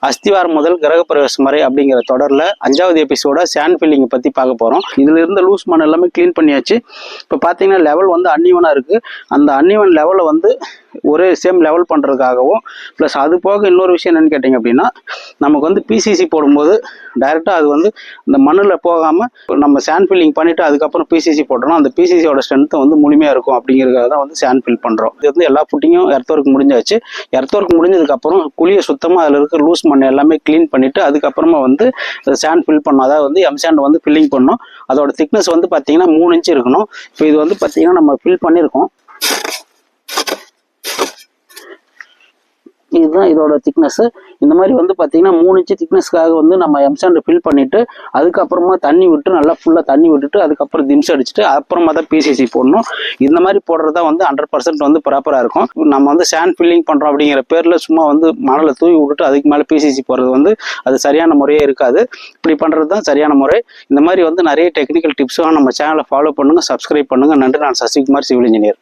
அஸ்திவாரம் முதல் கிரகப்பிரவேசம் வரை அப்படிங்கிற தொடரில் 5வது எபிசோட சாண்ட் ஃபில்லிங்கை பற்றி பார்க்க போகிறோம். இதில் இருந்த லூஸ் மண் எல்லாமே க்ளீன் பண்ணியாச்சு. இப்போ பார்த்தீங்கன்னா லெவல் வந்து அன்இவனாக இருக்குது. அந்த அன்இவன் லெவலை வந்து ஒரே சேம் லெவல் பண்ணுறதுக்காகவும் ப்ளஸ் அது போக இன்னொரு விஷயம் என்னென்னு கேட்டிங்க அப்படின்னா, நமக்கு வந்து பிசிசி போடும்போது டைரெக்டாக அது வந்து இந்த மண்ணில் போகாமல் நம்ம சாண்ட் ஃபில்லிங் பண்ணிவிட்டு அதுக்கப்புறம் பிசிசி போட்டோம்னா அந்த பிசிசியோட ஸ்ட்ரென்த்தை வந்து முழுமையாக இருக்கும். அப்படிங்கிறதுக்காக தான் வந்து சாண்ட் ஃபில் பண்ணுறோம். இது வந்து எல்லா ஃபுட்டிங்கும் எர்த்ஒர்க் முடிஞ்சாச்சு. எர்த்ஒர்க் முடிஞ்சதுக்கப்புறம் குழியை சுத்தமாக அதில் இருக்கிற லூஸ் மண் எல்லாமே க்ளீன் பண்ணிவிட்டு அதுக்கப்புறமா வந்து சாண்ட் ஃபில் பண்ணோம். அதாவது வந்து எம்சாண்ட் வந்து ஃபில்லிங் பண்ணோம். அதோட திக்னஸ் வந்து பார்த்தீங்கன்னா 3 இன்ச் இருக்கணும். இப்போ இது வந்து பார்த்தீங்கன்னா நம்ம ஃபில் பண்ணியிருக்கோம். இதுதான் இதோட திக்னஸ். இந்த மாதிரி வந்து பார்த்தீங்கன்னா 3 இன்ச் திக்னஸ்க்காக வந்து நம்ம எம்சாண்ட் ஃபில் பண்ணிட்டு அதுக்கப்புறமா தண்ணி விட்டு நல்லா ஃபுல்லாக தண்ணி விட்டுட்டு அதுக்கப்புறம் திம்ஸ் அடிச்சுட்டு அப்புறமா தான் பிசிசி போடணும். இந்த மாதிரி போடுறது தான் வந்து 100% வந்து ப்ராப்பராக இருக்கும். நம்ம வந்து சாண்ட் ஃபில்லிங் பண்ணுறோம் அப்படிங்கிற பேரில் சும்மா வந்து மணலை தூவி விட்டுட்டு அதுக்கு மேலே பிசிசி போடுறது வந்து அது சரியான முறையே இருக்காது. இப்படி பண்ணுறது தான் சரியான முறை. இந்த மாதிரி வந்து நிறைய டெக்னிக்கல் டிப்ஸும் நம்ம சேனலை ஃபாலோ பண்ணுங்கள், சப்ஸ்கிரைப் பண்ணுங்கள். நன்றி. நான் சசிகுமார், சிவில் இன்ஜினியர்.